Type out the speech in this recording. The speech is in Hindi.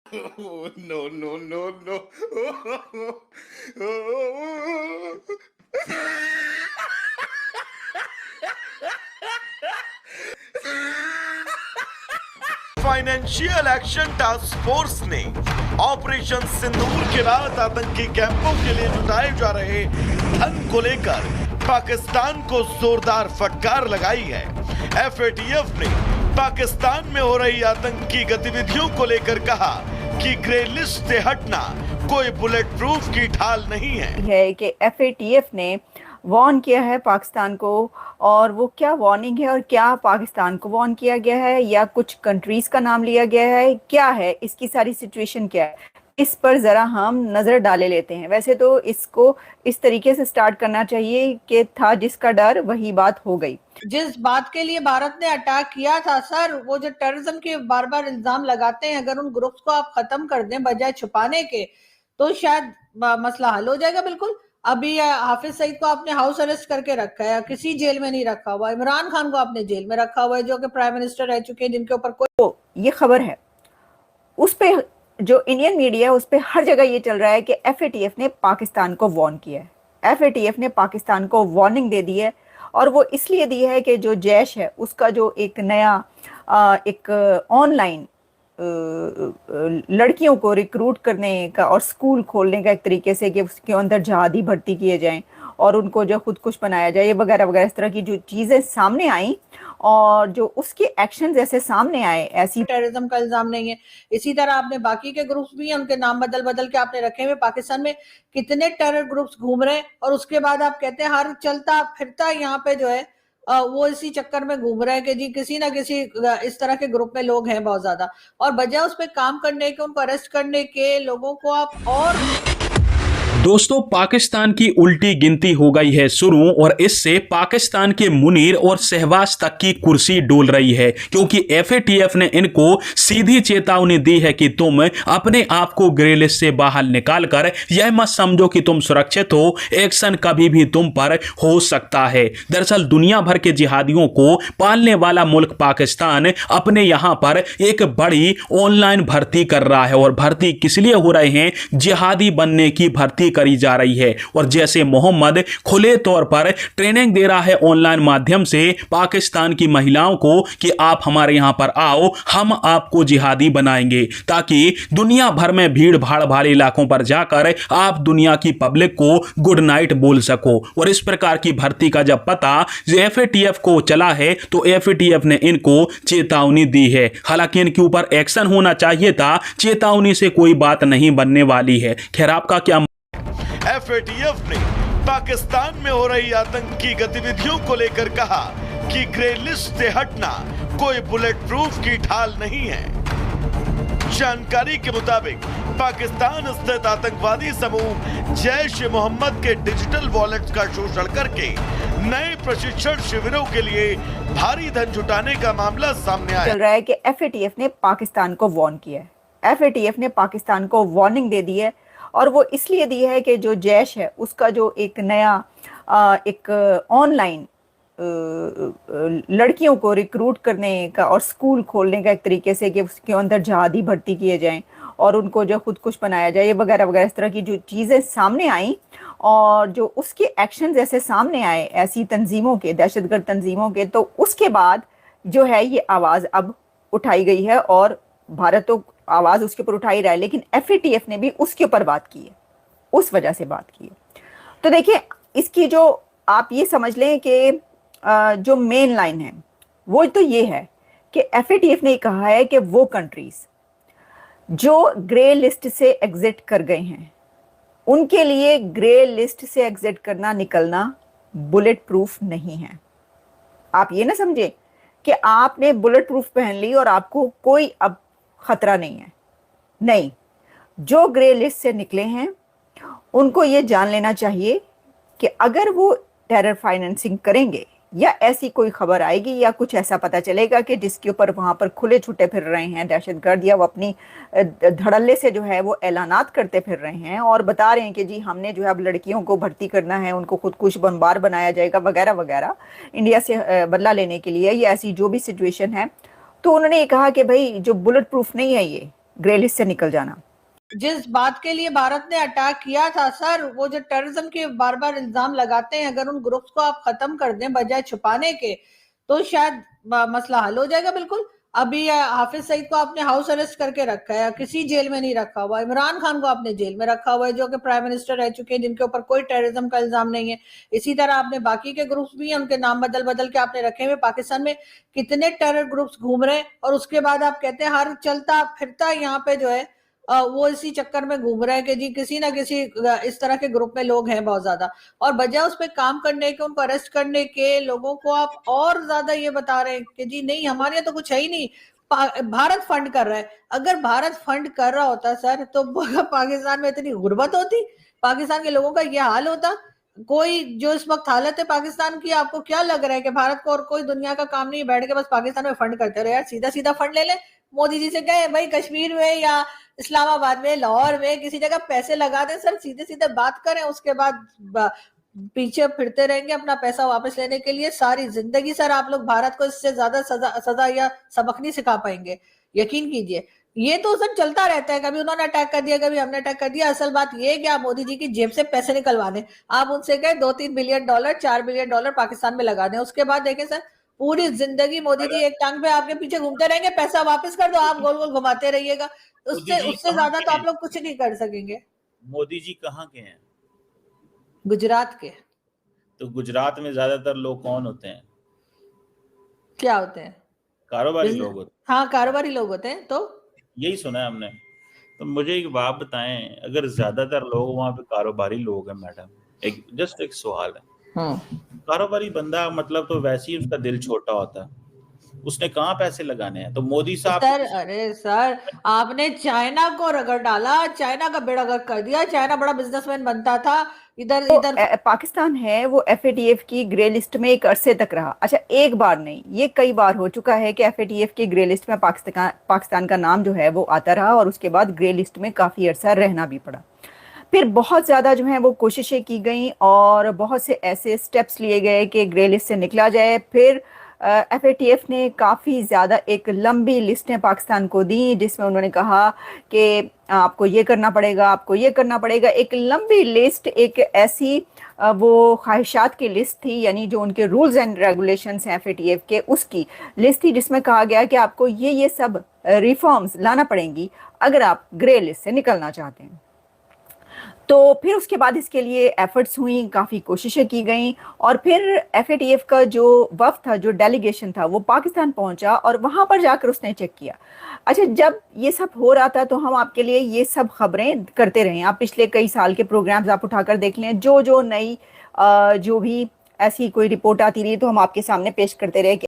Oh, no, no, no, no. Financial action task force ने ऑपरेशन सिंदूर के बाद आतंकी कैंपों के लिए जुटाए जा रहे धन को लेकर पाकिस्तान को जोरदार फटकार लगाई है। एफएटीएफ ने पाकिस्तान में हो रही आतंकी गतिविधियों को लेकर कहा कि ग्रे लिस्ट से हटना कोई बुलेट प्रूफ की ढाल नहीं है कि एफएटीएफ ने वार्न किया है पाकिस्तान को, और वो क्या वार्निंग है और क्या पाकिस्तान को वार्न किया गया है या कुछ कंट्रीज का नाम लिया गया है, क्या है इसकी सारी सिचुएशन क्या है, इस पर जरा हम नजर डाले लेते हैं। वैसे तो इसको इस तरीके से स्टार्ट करना चाहिए कि था जिसका डर वही बात हो गई। जिस बात के लिए भारत ने अटैक किया था सर, वो जो टेररिज्म के बार बार इल्जाम लगाते हैं, अगर उन ग्रुप्स को आप खत्म कर दें बजाय छुपाने के तो शायद मसला हल हो जाएगा। बिल्कुल। अभी हाफिज सईद को आपने हाउस अरेस्ट करके रखा है, किसी जेल में नहीं रखा हुआ। इमरान खान को आपने जेल में रखा हुआ है, जो कि प्राइम मिनिस्टर रह चुके हैं, जिनके ऊपर कोई ये खबर है उस पे जो इंडियन मीडिया है उस पे हर जगह ये चल रहा है कि एफएटीएफ ने पाकिस्तान को वार्न किया है। एफएटीएफ ने पाकिस्तान को वार्निंग दे दी है, और वो इसलिए दी है कि जो जैश है उसका जो एक नया एक ऑनलाइन लड़कियों को रिक्रूट करने का और स्कूल खोलने का एक तरीके से कि उसके अंदर जहादी भर्ती किए जाएं और उनको जो खुदकुश बनाया जाए, ये वगैरह वगैरह इस तरह की जो चीज़ें सामने आई और जो उसके एक्शन जैसे सामने आए, ऐसी टेररिज्म का इल्जाम नहीं है। इसी तरह आपने बाकी के ग्रुप्स भी हैं, उनके नाम बदल बदल के आपने रखे हुए। पाकिस्तान में कितने टेरर ग्रुप्स घूम रहे हैं, और उसके बाद आप कहते हैं हर चलता फिरता यहाँ पे जो है वो इसी चक्कर में घूम रहे हैं कि जी किसी ना किसी इस तरह के ग्रुप में लोग हैं बहुत ज्यादा, और बजाय उस पर काम करने के, उनको अरेस्ट करने के, लोगों को आप और दोस्तों, पाकिस्तान की उल्टी गिनती हो गई है शुरू, और इससे पाकिस्तान के मुनीर और शहबाज तक की कुर्सी डोल रही है, क्योंकि एफएटीएफ ने इनको सीधी चेतावनी दी है कि तुम अपने आप को ग्रे लिस्ट से बाहर निकालकर यह मत समझो कि तुम सुरक्षित हो, एक्शन कभी भी तुम पर हो सकता है। दरअसल दुनिया भर के जिहादियों को पालने वाला मुल्क पाकिस्तान अपने यहां पर एक बड़ी ऑनलाइन भर्ती कर रहा है, और भर्ती किस लिए हो रहे हैं? जिहादी बनने की भर्ती करी जा रही है। और जैसे मोहम्मद खुले तौर पर ट्रेनिंग दे रहा है ऑनलाइन माध्यम से पाकिस्तान की महिलाओं को कि आप हमारे यहां पर आओ, हम आपको जिहादी बनाएंगे, ताकि दुनिया भर में भीड़ भाड़ वाले इलाकों पर जाकर आप दुनिया की पब्लिक को गुड नाइट बोल सको। और इस प्रकार की भर्ती का जब पता एफएटीएफ को चला है तो एफएटीएफ ने इनको चेतावनी दी है। हालांकि इनके ऊपर एक्शन होना चाहिए था, चेतावनी से कोई बात नहीं बनने वाली है। खैर, आपका क्या? एफएटीएफ ने पाकिस्तान में हो रही आतंकी गतिविधियों को लेकर कहा कि ग्रे लिस्ट से हटना कोई बुलेट प्रूफ की ढाल नहीं है। जानकारी के मुताबिक पाकिस्तान स्थित आतंकवादी समूह जैश ए मोहम्मद के डिजिटल वॉलेट्स का शोषण करके नए प्रशिक्षण शिविरों के लिए भारी धन जुटाने का मामला सामने आया। चल रहा है कि एफएटीएफ ने पाकिस्तान को वार्न किया है। एफएटीएफ ने पाकिस्तान को वार्निंग दे दी है, और वो इसलिए दी है कि जो जैश है उसका जो एक नया एक ऑनलाइन लड़कियों को रिक्रूट करने का और स्कूल खोलने का एक तरीके से कि उसके अंदर जहादी भर्ती किए जाएं और उनको जो खुदकुश बनाया जाए, ये वगैरह वगैरह इस तरह की जो चीज़ें सामने आई और जो उसके एक्शन जैसे सामने आए ऐसी तंजीमों के, दहशतगर्द तंजीमों के, तो उसके बाद जो है ये आवाज़ अब उठाई गई है, और भारत तो आवाज़ उसके ऊपर उठाई रहा है, लेकिन एफएटीएफ ने भी उसके ऊपर बात की है, उस वजह से बात की है। तो देखिए, इसकी जो आप ये समझ लें कि जो मेन लाइन है वो तो ये है कि एफएटीएफ ने कहा है कि वो कंट्रीज जो ग्रे लिस्ट से एग्जिट कर गए हैं उनके लिए ग्रे लिस्ट से एग्जिट करना, निकलना बुलेट प्रूफ नहीं है। आप ये ना समझे कि आपने बुलेट प्रूफ पहन ली और आपको कोई अब खतरा नहीं है। नहीं, जो ग्रे लिस्ट से निकले हैं उनको ये जान लेना चाहिए कि अगर वो टेरर फाइनेंसिंग करेंगे या ऐसी कोई खबर आएगी या कुछ ऐसा पता चलेगा कि जिसके ऊपर वहाँ पर खुले छुट्टे फिर रहे हैं दहशतगर्द, या वो अपनी धड़ल्ले से जो है वो ऐलानात करते फिर रहे हैं और बता रहे हैं कि जी हमने जो है अब लड़कियों को भर्ती करना है, उनको खुदकुश बमबार बनाया जाएगा वगैरह वगैरह, इंडिया से बदला लेने के लिए, या ऐसी जो भी सिचुएशन है, तो उन्होंने ये कहा कि भाई जो बुलेट प्रूफ नहीं है ग्रे लिस्ट से निकल जाना। जिस बात के लिए भारत ने अटैक किया था सर, वो जो टेररिज्म के बार बार इल्जाम लगाते हैं, अगर उन ग्रुप्स को आप खत्म कर दें बजाय छुपाने के, तो शायद मसला हल हो जाएगा। बिल्कुल। अभी हाफिज सईद को आपने हाउस अरेस्ट करके रखा है, किसी जेल में नहीं रखा हुआ। इमरान खान को आपने जेल में रखा हुआ है, जो कि प्राइम मिनिस्टर रह चुके हैं, जिनके ऊपर कोई टेररिज्म का इल्जाम नहीं है। इसी तरह आपने बाकी के ग्रुप्स भी हैं, उनके नाम बदल बदल के आपने रखे हुए। पाकिस्तान में कितने टेरर ग्रुप्स घूम रहे हैं, और उसके बाद आप कहते हैं हर चलता फिरता यहाँ पे जो है वो इसी चक्कर में घूम रहे हैं कि जी किसी ना किसी इस तरह के ग्रुप में लोग हैं बहुत ज्यादा, और बजाय उस पर काम करने के, उनको अरेस्ट करने के, लोगों को आप और ज्यादा ये बता रहे हैं कि जी नहीं हमारे यहाँ तो कुछ है ही नहीं, भारत फंड कर रहा है। अगर भारत फंड कर रहा होता सर, तो पाकिस्तान में इतनी गुर्बत होती, पाकिस्तान के लोगों का ये हाल होता? कोई जो इस वक्त हालत है पाकिस्तान की, आपको क्या लग रहा है कि भारत को और कोई दुनिया का काम नहीं, बैठ के बस पाकिस्तान में फंड करते रहे? यार सीधा सीधा फंड ले ले, मोदी जी से कहे भाई कश्मीर में या इस्लामाबाद में, लाहौर में, किसी जगह पैसे लगा दें सर, सीधे सीधे बात करें, उसके बाद पीछे फिरते रहेंगे अपना पैसा वापस लेने के लिए सारी जिंदगी। सर आप लोग भारत को इससे ज्यादा सजा या सबक नहीं सिखा पाएंगे, यकीन कीजिए। ये तो सर चलता रहता है, कभी उन्होंने अटैक कर दिया, कभी हमने अटैक कर दिया। असल बात ये है कि आप मोदी जी की जेब से पैसे निकलवा दें, आप उनसे कहे 2-3 billion dollar, 4 billion dollar Pakistan में लगा दें, उसके बाद देखें सर पूरी जिंदगी मोदी जी एक टांग पे आपके पीछे घूमते रहेंगे, पैसा वापस कर दो, आप गोल गोल घुमाते रहिएगा। उससे ज्यादा तो आप लोग कुछ नहीं कर सकेंगे। मोदी जी कहाँ के हैं? गुजरात के। तो गुजरात में ज्यादातर लोग कौन होते हैं? क्या होते हैं? कारोबारी लोग होते हैं। हाँ कारोबारी लोग होते हैं। तो यही सुना है हमने। तो मुझे एक बात बताएं, अगर ज्यादातर लोग वहाँ पे कारोबारी लोग हैं मैडम, एक सवाल है, कारोबारी बंदा मतलब तो वैसे ही उसका दिल छोटा होता है, उसने कहाँ पैसे लगाने हैं? तो मोदी साहब सर, अरे सर आपने चाइना को रगड़ डाला, चाइना का बेड़ा गर्क कर दिया। चाइना बड़ा बिजनेसमैन बनता था, इधर इधर पाकिस्तान है वो FATF की ग्रे लिस्ट में एक अरसे तक रहा। अच्छा, एक बार नहीं, ये कई बार हो चुका है कि FATF की ग्रे लिस्ट में पाकिस्तान का नाम जो है वो आता रहा, और उसके बाद ग्रे लिस्ट में काफी अरसा रहना भी पड़ा। फिर बहुत ज़्यादा जो है वो कोशिशें की गई और बहुत से ऐसे स्टेप्स लिए गए कि ग्रे लिस्ट से निकला जाए। फिर FATF ने काफ़ी ज़्यादा एक लंबी लिस्टें पाकिस्तान को दी, जिसमें उन्होंने कहा कि आपको ये करना पड़ेगा, आपको ये करना पड़ेगा। एक लंबी लिस्ट, एक ऐसी वो ख्वाहिशात की लिस्ट थी, यानी जो उनके रूल्स एंड रेगुलेशंस हैं FATF के, उसकी लिस्ट थी, जिसमें कहा गया कि आपको ये सब रिफॉर्म्स लाना पड़ेंगी अगर आप ग्रे लिस्ट से निकलना चाहते हैं। तो फिर उसके बाद इसके लिए एफर्ट्स हुई, काफ़ी कोशिशें की गई, और फिर FATF का जो वफ्द था, जो डेलीगेशन था, वो पाकिस्तान पहुंचा और वहां पर जाकर उसने चेक किया। अच्छा, जब ये सब हो रहा था तो हम आपके लिए ये सब खबरें करते रहे। आप पिछले कई साल के प्रोग्राम्स आप उठाकर देख लें, जो नई जो भी ऐसी कोई रिपोर्ट आती रही तो हम आपके सामने पेश करते रहे कि